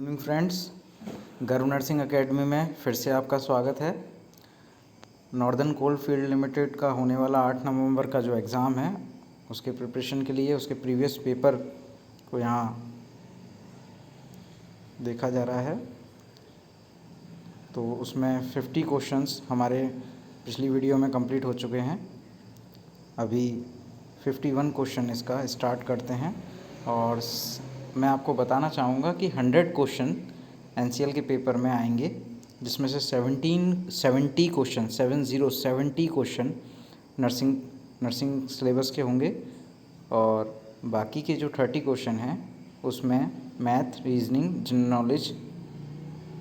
Evening friends, गर्व nursing academy में फिर से आपका स्वागत है। नॉर्दर्न कोल फील्ड लिमिटेड का होने वाला 8 नवंबर का जो एग्ज़ाम है उसके प्रिपरेशन के लिए उसके प्रीवियस पेपर को यहाँ देखा जा रहा है। तो उसमें 50 क्वेश्चंस हमारे पिछली वीडियो में कंप्लीट हो चुके हैं। अभी 51 क्वेश्चन इसका स्टार्ट करते हैं और मैं आपको बताना चाहूँगा कि 100 क्वेश्चन एनसीएल के पेपर में आएंगे, जिसमें से 70 क्वेश्चन नर्सिंग सिलेबस के होंगे और बाकी के जो 30 क्वेश्चन हैं उसमें मैथ, रीजनिंग, जनरल नॉलेज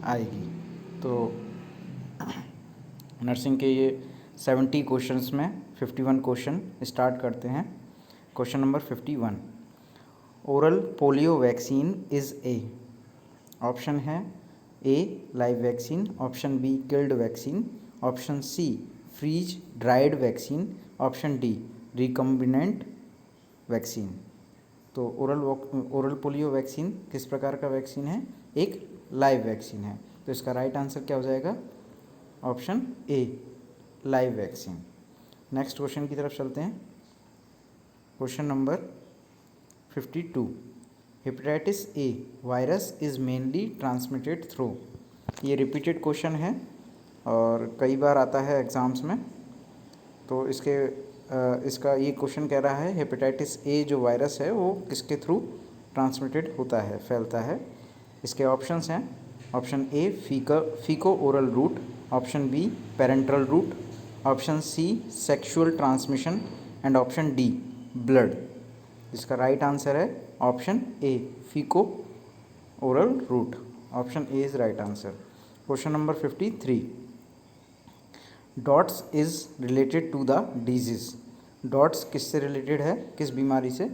आएगी। तो नर्सिंग के ये 70 क्वेश्चंस में 51 क्वेश्चन स्टार्ट करते हैं। Question number 51, oral polio vaccine is a. Option है A live vaccine, option B killed vaccine, option C freeze dried vaccine, option D recombinant vaccine. तो oral polio vaccine किस प्रकार का वैक्सीन है? एक लाइव वैक्सीन है। तो इसका राइट आंसर क्या हो जाएगा? Option A live vaccine. Next question की तरफ चलते हैं। Question number 52, hepatitis A virus is mainly transmitted through. ये रिपीटेड क्वेश्चन है और कई बार आता है एग्ज़ाम्स में। तो इसका ये क्वेश्चन कह रहा है हेपेटाइटिस ए जो वायरस है वो किसके थ्रू ट्रांसमिटेड होता है, फैलता है। इसके ऑप्शंस हैं, option A faeco oral route, option B parental route, option C sexual transmission and option D blood. इसका राइट आंसर है option A faeco oral route. Option A is right answer. Question number 53, DOTS is related to the disease. DOTS किससे related है, किस बीमारी से?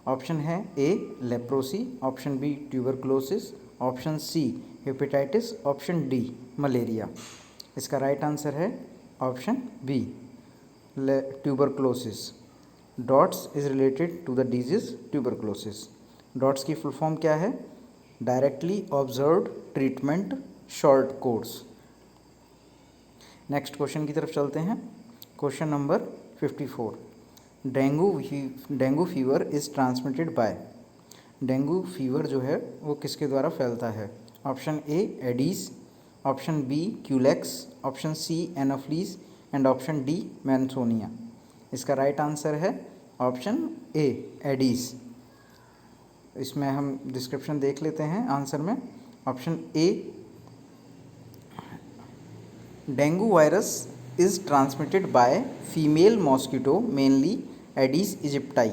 Option है A leprosy, option B tuberculosis, option C hepatitis, option D malaria. इसका right answer है option B tuberculosis. DOTS is related to the disease tuberculosis. DOTS की full form क्या है? Directly observed treatment short course. Next question की तरफ चलते हैं। Question number 54, dengue fever is transmitted by. Dengue fever जो है वो किसके द्वारा फैलता है? Option A aedes, option B culex, option C anopheles and option D mansonia. इसका राइट आंसर है ऑप्शन ए एडीज। इसमें हम डिस्क्रिप्शन देख लेते हैं आंसर में। Option A, dengue virus is transmitted by female mosquito mainly Aedes aegypti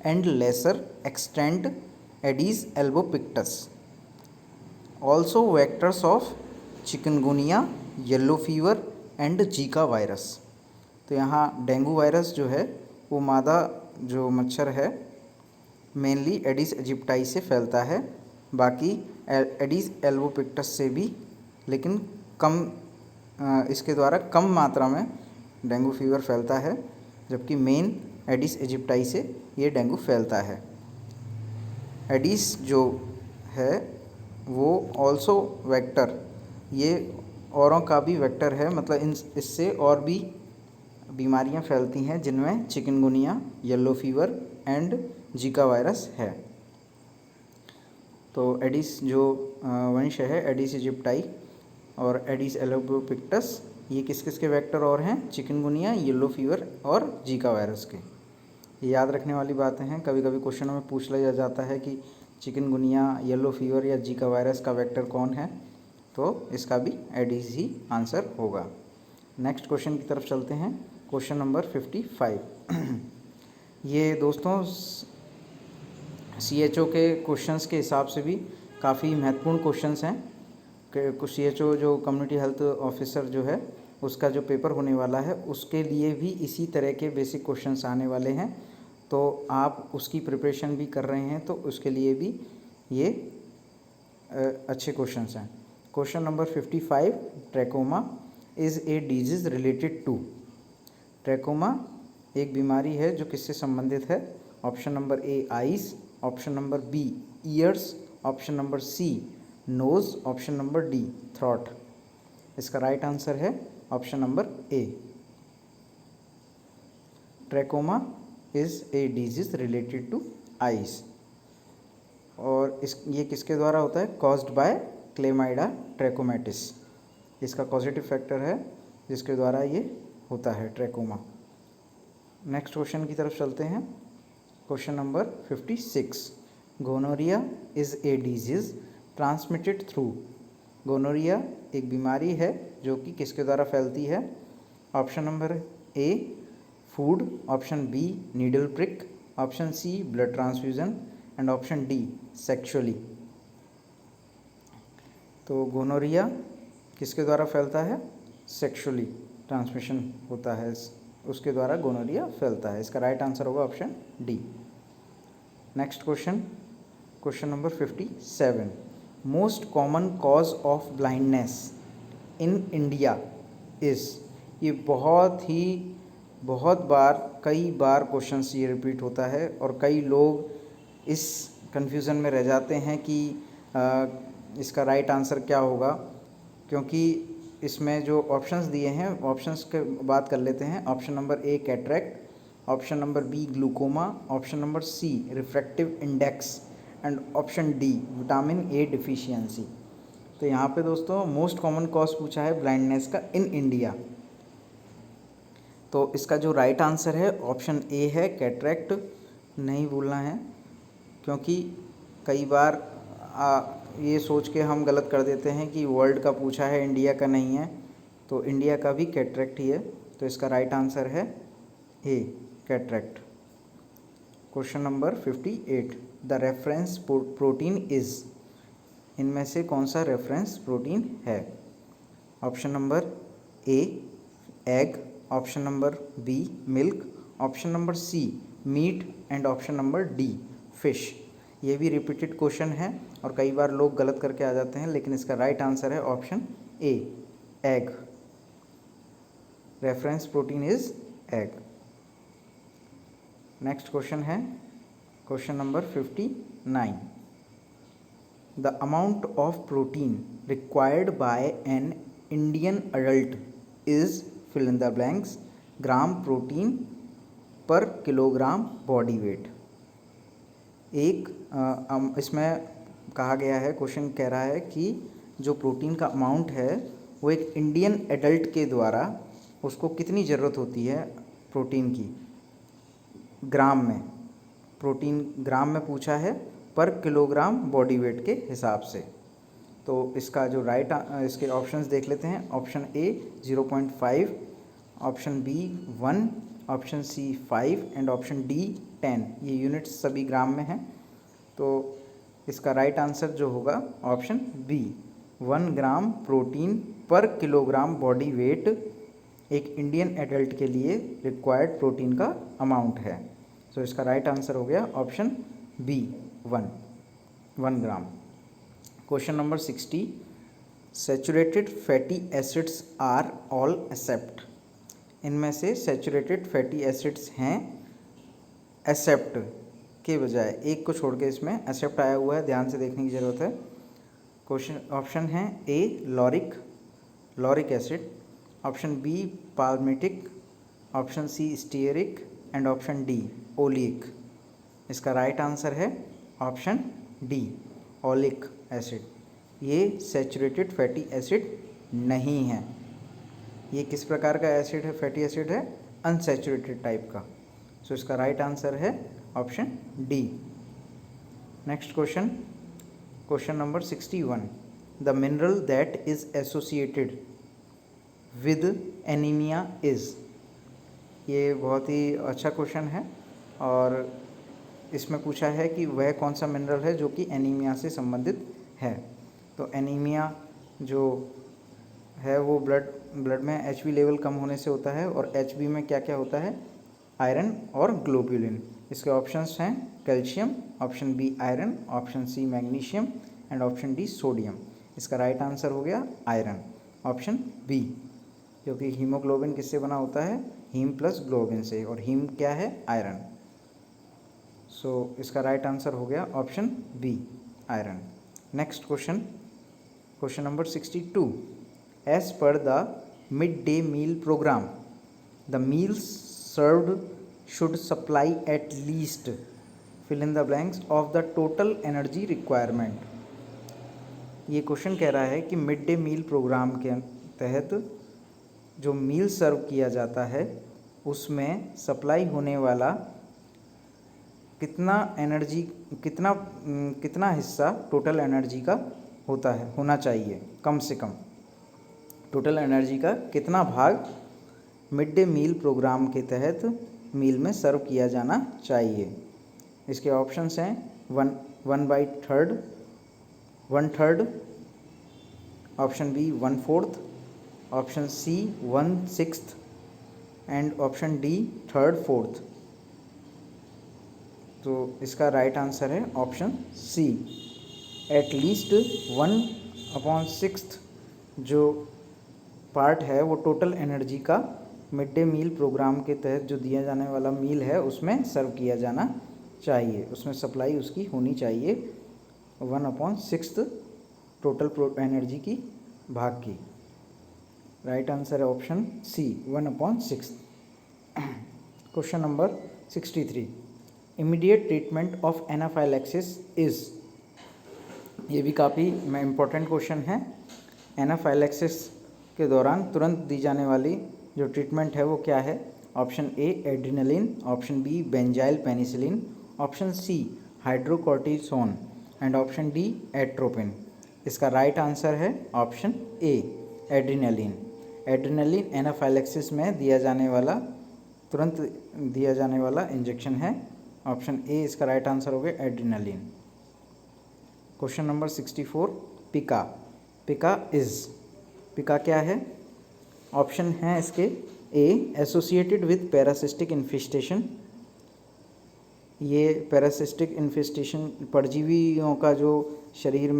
and lesser extent Aedes albopictus, also vectors of chikungunya, yellow fever and Zika virus. तो यहाँ dengue virus जो है वो मादा जो मच्छर है मेनली एडिस इजिप्टाई से फैलता है, बाकी एडिस एल्बोपिक्टस से भी, लेकिन इसके द्वारा कम मात्रा में डेंगू फीवर फैलता है, जबकि मेन एडिस इजिप्टाई से ये डेंगू फैलता है। एडिस जो है वो ऑल्सो वेक्टर, ये औरों का भी वेक्टर है, मतलब इससे और भी बीमारियां फैलती हैं जिनमें chikungunya, yellow fever and Zika virus है। तो एडिस जो वंश है एडिस इजिप्टाई और एडिस एल्बोपिक्टस, ये किस किस के वेक्टर और हैं? चिकनगुनिया, येलो फीवर और जीका वायरस के। ये याद रखने वाली बातें हैं। कभी कभी क्वेश्चनों में पूछ लिया जाता है कि चिकनगुनिया, येलो फीवर या जीका वायरस का वेक्टर कौन है, तो इसका भी एडिस ही आंसर होगा। नेक्स्ट क्वेश्चन की तरफ चलते हैं। क्वेश्चन नंबर 55, ये दोस्तों CHO के क्वेश्चंस के हिसाब से भी काफ़ी महत्वपूर्ण क्वेश्चंस हैं। कुछ CHO जो कम्युनिटी हेल्थ ऑफिसर जो है उसका जो पेपर होने वाला है उसके लिए भी इसी तरह के बेसिक क्वेश्चंस आने वाले हैं। तो आप उसकी प्रिपरेशन भी कर रहे हैं तो उसके लिए भी ये अच्छे क्वेश्चंस हैं। Question number 55, trachoma is a disease related to. Trachoma एक बीमारी है जो किससे संबंधित है? Option number A eyes, option number B ears, option number C nose, option number D throat. इसका राइट आंसर है option number A. Trachoma is a disease related to eyes, और ये किसके द्वारा होता है? Caused by Chlamydia trachomatis. इसका causative factor है जिसके द्वारा ये होता है ट्रैकोमा। नेक्स्ट क्वेश्चन की तरफ चलते हैं। Question number 56, gonorrhoea is a disease transmitted through. Gonorrhoea एक बीमारी है जो कि किसके द्वारा फैलती है? Option number A food, option B needle prick, option C blood transfusion and option D sexually. तो गोनोरिया किसके द्वारा फैलता है? सेक्सुअली ट्रांसमिशन होता है, उसके द्वारा गोनोरिया फैलता है। इसका राइट आंसर होगा option D. Next question, question number 57, most common cause of blindness in India is. ये बहुत बार कई बार क्वेश्चन ये रिपीट होता है और कई लोग इस कन्फ्यूज़न में रह जाते हैं कि इसका राइट आंसर क्या होगा, क्योंकि इसमें जो ऑप्शंस दिए हैं ऑप्शंस के बात कर लेते हैं। Option number A cataract, option number B glaucoma, option number C refractive index and option D vitamin A deficiency. तो यहाँ पे दोस्तों मोस्ट कॉमन कॉज पूछा है ब्लाइंडनेस का इन इंडिया, तो इसका जो राइट आंसर है ऑप्शन ए है कैटरेक्ट। नहीं भूलना है, क्योंकि कई बार ये सोच के हम गलत कर देते हैं कि वर्ल्ड का पूछा है इंडिया का नहीं है, तो इंडिया का भी कैटरेक्ट ही है। तो इसका राइट आंसर है A cataract. Question number 58, the reference protein is. इनमें से कौन सा रेफरेंस प्रोटीन है? Option number A egg, option number B milk, option number C meat and option number D fish. ये भी रिपीटेड क्वेश्चन है और कई बार लोग गलत करके आ जाते हैं, लेकिन इसका राइट आंसर है option A egg. Reference protein is egg. Next question है question number 59, the amount of protein required by an Indian adult is fill in the blanks gram protein per kilogram body weight. इसमें कहा गया है, question कह रहा है कि जो प्रोटीन का अमाउंट है वो एक इंडियन एडल्ट के द्वारा उसको कितनी ज़रूरत होती है प्रोटीन की ग्राम में। प्रोटीन ग्राम में पूछा है पर किलोग्राम बॉडी वेट के हिसाब से। तो इसका जो इसके ऑप्शंस देख लेते हैं। Option A 0.5, option B 1, option C 5 and option D 10। ये यूनिट्स सभी ग्राम में हैं, तो इसका राइट आंसर जो होगा ऑप्शन बी 1 ग्राम protein per kilogram body wait एक इंडियन एडल्ट के लिए रिक्वायर्ड प्रोटीन का अमाउंट है। सो इसका राइट आंसर हो गया option B 1 gram. Question number 60, saturated fatty acids are all except. इनमें से सैचुरेटेड फैटी एसिड्स हैं एक्सेप्ट के बजाय, एक को छोड़ के इसमें एक्सेप्ट आया हुआ है, ध्यान से देखने की ज़रूरत है। क्वेश्चन ऑप्शन है A lauric acid, option B palmitic, option C stearic and option D oleic. इसका राइट आंसर है ऑप्शन डी ओलिक एसिड। ये सैचुरेटेड फैटी एसिड नहीं है। ये किस प्रकार का एसिड है? फैटी एसिड है अनसैचुरेटेड टाइप का। सो इसका राइट आंसर है option D. Next question, question number 61, the mineral that is associated with anaemia is. ये बहुत ही अच्छा क्वेश्चन है और इसमें पूछा है कि वह कौन सा मिनरल है जो कि एनीमिया से संबंधित है। तो एनीमिया जो है वो ब्लड में एचबी लेवल कम होने से होता है, और एचबी में क्या क्या होता है? आयरन और ग्लोब्यूलिन। इसके ऑप्शंस हैं calcium, option B iron, option C magnesium and option D sodium. इसका राइट आंसर हो गया आयरन, ऑप्शन बी, क्योंकि हीमोग्लोबिन किससे बना होता है? हीम प्लस ग्लोबिन से, और हीम क्या है? आयरन। सो इसका राइट आंसर हो गया option B iron. Next question, question number 62, as per the mid day meal programme the meals served should supply at least fill in the blanks of the total energy requirement. ये question कह रहा है कि mid day meal programme के तहत जो मील सर्व किया जाता है उसमें सप्लाई होने वाला कितना हिस्सा टोटल एनर्जी का होना चाहिए, कम से कम टोटल एनर्जी का कितना भाग मिड डे मील प्रोग्राम के तहत मील में सर्व किया जाना चाहिए। इसके ऑप्शंस हैं 1/3, 1/3, option B 1/4, option C 1/6 and option D 3/4। तो इसका राइट आंसर है ऑप्शन सी, एटलीस्ट 1/6 जो पार्ट है वो टोटल एनर्जी का मिड डे मील प्रोग्राम के तहत जो दिया जाने वाला मील है उसमें सर्व किया जाना चाहिए, उसमें सप्लाई उसकी होनी चाहिए 1/6 टोटल एनर्जी की भाग की। राइट आंसर है option C 1/6। Question number 63, immediate treatment of anaphylaxis is. ये भी काफ़ी इम्पोर्टेंट क्वेश्चन है। एनाफाइलैक्सिस के दौरान तुरंत दी जाने वाली जो ट्रीटमेंट है वो क्या है। Option A adrenaline, option B benzyl penicillin, option C hydrocortisone and option D atropine. इसका राइट आंसर है option A adrenaline. Adrenaline anaphylaxis में तुरंत दिया जाने वाला इंजेक्शन है। ऑप्शन ए इसका राइट आंसर हो गया एड्रेनालिन। क्वेश्चन नंबर 64, पिका। पिका क्या है। ऑप्शन हैं इसके ए एसोसिएटेड विथ पैरासिस्टिक इन्फेस्टेशन। ये पैरासिस्टिक इन्फेस्टेशन परजीवियों का जो शरीर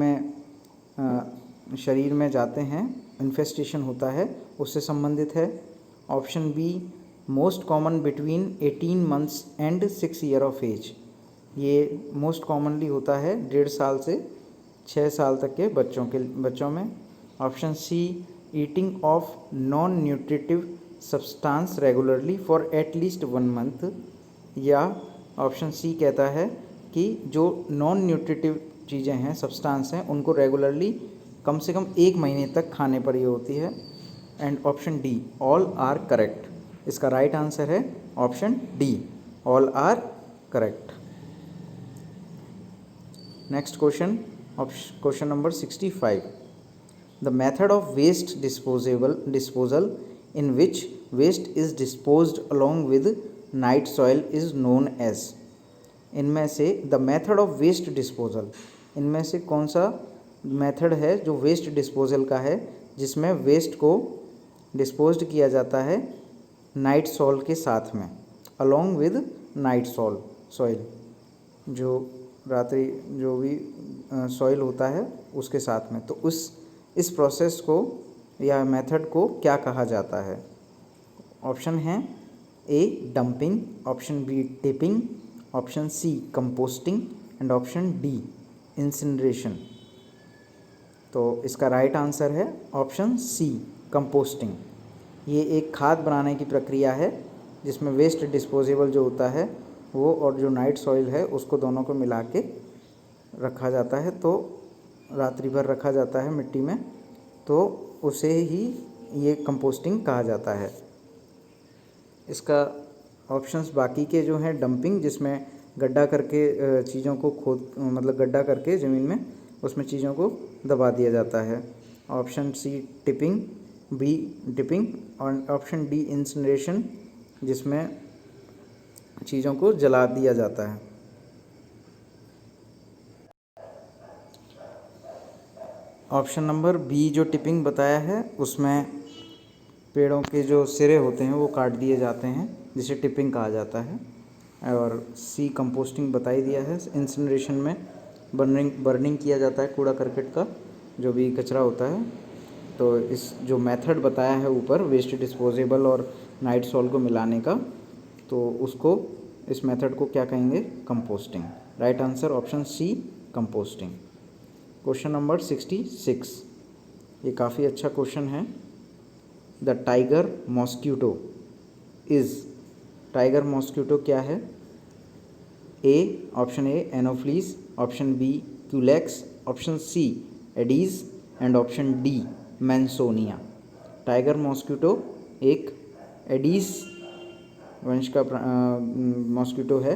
में जाते हैं इन्फेस्टेशन होता है उससे संबंधित है। Option B most common between 18 months and 6 year of age. ये मोस्ट कॉमनली होता है 1.5 साल से 6 साल तक के बच्चों में। Option C eating of non nutritive substance regularly for at least 1 month. या ऑप्शन सी कहता है कि जो नॉन न्यूट्रिटिव चीज़ें हैं सब्सटेंस हैं उनको रेगुलरली कम से कम 1 महीने तक खाने पर ये होती है। And option D all are correct. इसका राइट आंसर है option D all are correct. Next question number 65, the method of waste disposal in which waste is disposed along with night soil is known as. इनमें से the method of waste disposal, इनमें से कौन सा method है जो waste disposal का है जिसमें वेस्ट को डिस्पोज्ड किया जाता है नाइट सॉइल के साथ में, अलोंग विद नाइट सॉइल, जो रात्रि जो भी सॉइल होता है उसके साथ में। तो इस प्रोसेस को या मेथड को क्या कहा जाता है। ऑप्शन हैं A dumping, option B tipping, option C composting and option D incineration. तो इसका राइट आंसर है ऑप्शन सी कंपोस्टिंग। ये एक खाद बनाने की प्रक्रिया है जिसमें वेस्ट डिस्पोजेबल जो होता है वो और जो नाइट सॉइल है उसको दोनों को मिला के रखा जाता है, तो रात्रि भर रखा जाता है मिट्टी में, तो उसे ही ये कंपोस्टिंग कहा जाता है। इसका ऑप्शंस बाकी के जो हैं डंपिंग, जिसमें गड्ढा करके चीज़ों को गड्ढा करके ज़मीन में उसमें चीज़ों को दबा दिया जाता है। Option C tipping, B dipping और ऑप्शन डी इंसिनरेशन, जिसमें चीज़ों को जला दिया जाता है। ऑप्शन नंबर बी जो टिपिंग बताया है उसमें पेड़ों के जो सिरे होते हैं वो काट दिए जाते हैं जिसे टिपिंग कहा जाता है। और सी कंपोस्टिंग बताई दिया है। इंसिनरेशन में बर्निंग किया जाता है कूड़ा करकट का जो भी कचरा होता है। तो इस जो मेथड बताया है ऊपर वेस्ट डिस्पोजेबल और नाइट सॉइल को मिलाने का, तो उसको इस मेथड को क्या कहेंगे, composting. Right answer option C composting. Question number 66, ये काफ़ी अच्छा क्वेश्चन है। The tiger mosquito is, tiger mosquito क्या है? Option A anopheles, option B culex, option C aedes and option D mansonia. Tiger mosquito एक एडीज वंश का mosquito है,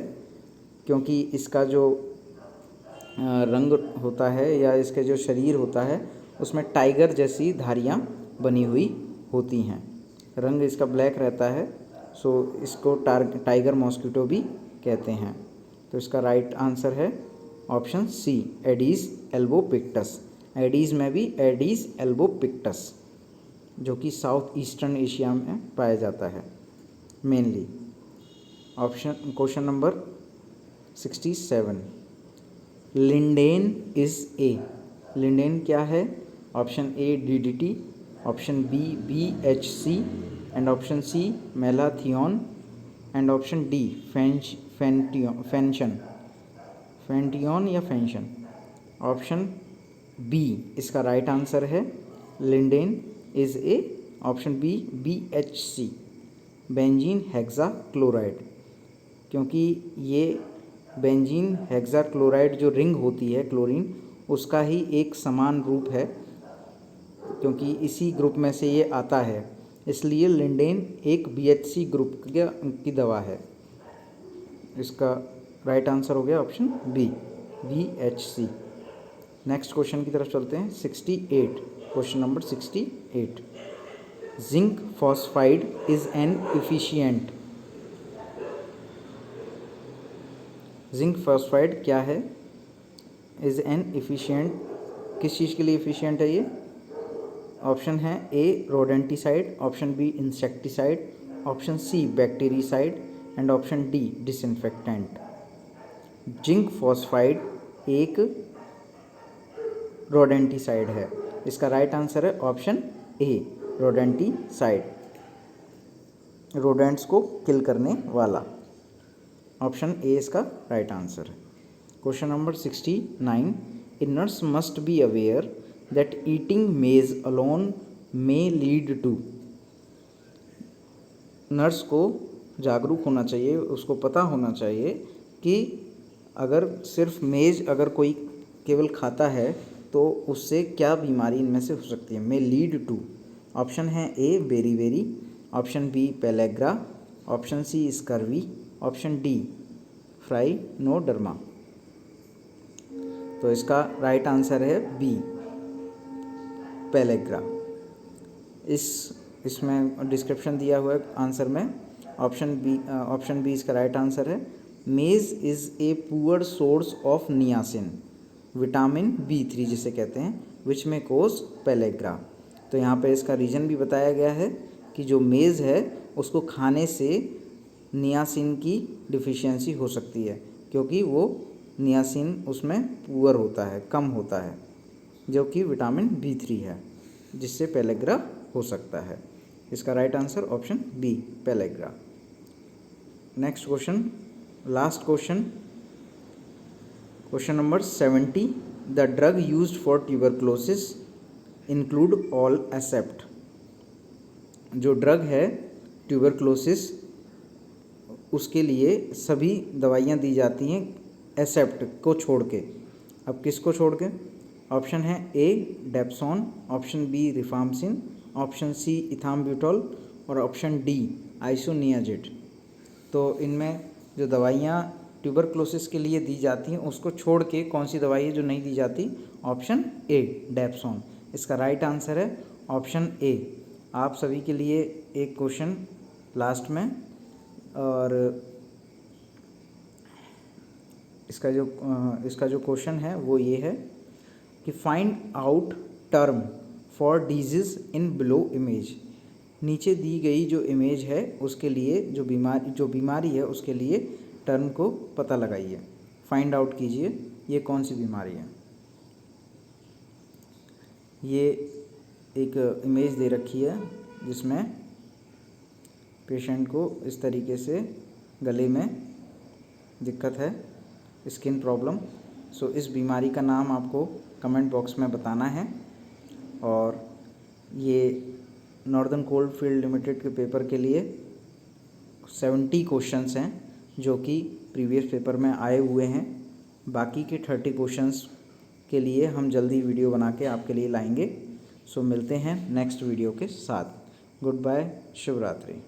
क्योंकि इसका जो रंग होता है या इसके जो शरीर होता है उसमें टाइगर जैसी धारियाँ बनी हुई होती हैं। रंग इसका ब्लैक रहता है, सो इसको टाइगर मॉस्क्यूटो भी कहते हैं। तो इसका राइट आंसर है option C aedes albopictus. Aedes में भी एडीज एल्बोपिक्टस, जो कि साउथ ईस्टर्न एशिया में पाया जाता है mainly. Question number 67, lindane is a. Lindane क्या है? Option A DDT, option B BHC and option C malathion and option D fenthion. Fenthion या फेंशन। ऑप्शन बी इसका राइट आंसर है। Lindane is a, option B BHC benzene hexachloride, क्योंकि ये benzene hexachloride जो ring होती है chlorine, उसका ही एक समान रूप है, क्योंकि इसी ग्रुप में से ये आता है, इसलिए लिंडेन एक बीएचसी ग्रुप की दवा है। इसका राइट आंसर हो गया option B BHC. Next question की तरफ चलते हैं। 68, question number 68, zinc phosphide is an efficient. Zinc phosphide क्या है? इज़ एन इफिशिएंट, किस चीज़ के लिए इफिशिएंट है ये? ऑप्शन है A rodenticide, option B insecticide, option C bactericide and option D disinfectant. Zinc phosphide एक रोडेंटिसाइड है। इसका राइट आंसर है ऑप्शन ए रोडेंटिसाइड, रोडेंट्स को किल करने वाला। ऑप्शन ए इसका राइट आंसर है। Question number 69, a nurse must be aware that eating maize alone may lead to. Nurse को जागरूक होना चाहिए, उसको पता होना चाहिए कि अगर सिर्फ मेज अगर कोई केवल खाता है तो उससे क्या बीमारी इनमें से हो सकती है। मे लीड टू। ऑप्शन है A beriberi, option B pellagra, option C scurvy, option D phrynoderma. तो इसका राइट आंसर है बी पेलेग्रा। इसमें डिस्क्रिप्शन दिया हुआ है आंसर में। ऑप्शन बी इसका राइट आंसर है। Maize is a poor source of niacin, vitamin B3 जिसे कहते हैं, विच में कोज पेलेग्रा। तो यहाँ पे इसका रीज़न भी बताया गया है कि जो मेज़ है उसको खाने से नियासिन की डिफिशियंसी हो सकती है, क्योंकि वो नियासिन उसमें पुअर होता है, कम होता है, जो कि विटामिन B3 है, जिससे पेलेग्रा हो सकता है। इसका right answer option B pellagra. Next question, last question, question number 70, the drug used for tuberculosis include all except. जो ड्रग है ट्यूबरक्लोसिस, उसके लिए सभी दवाइयाँ दी जाती हैं एक्सेप्ट को छोड़ के। अब किसको छोड़ के? ऑप्शन है A dapsone, option B rifampicin, option C ethambutol और ऑप्शन डी आइसोनियाजिड। तो इनमें जो दवाइयाँ ट्यूबरक्लोसिस के लिए दी जाती हैं उसको छोड़ के कौन सी दवाई है जो नहीं दी जाती? Option A dapsone. इसका राइट आंसर है ऑप्शन ए। आप सभी के लिए एक क्वेश्चन लास्ट में, और इसका जो क्वेश्चन है वो ये है कि find out term for disease in below image. नीचे दी गई जो इमेज है उसके लिए जो बीमारी है उसके लिए टर्म को पता लगाइए, फाइंड आउट कीजिए ये कौन सी बीमारी है। ये एक इमेज दे रखी है जिसमें पेशेंट को इस तरीके से गले में दिक्कत है, स्किन प्रॉब्लम। सो इस बीमारी का नाम आपको कमेंट बॉक्स में बताना है, और ये नॉर्दर्न कोल फील्ड लिमिटेड के पेपर के लिए 70 क्वेश्चंस हैं जो कि प्रीवियस पेपर में आए हुए हैं। बाकी के 30 क्वेश्चंस के लिए हम जल्दी वीडियो बना के आपके लिए लाएंगे। सो मिलते हैं नेक्स्ट वीडियो के साथ। गुड बाय, शुभ रात्रि।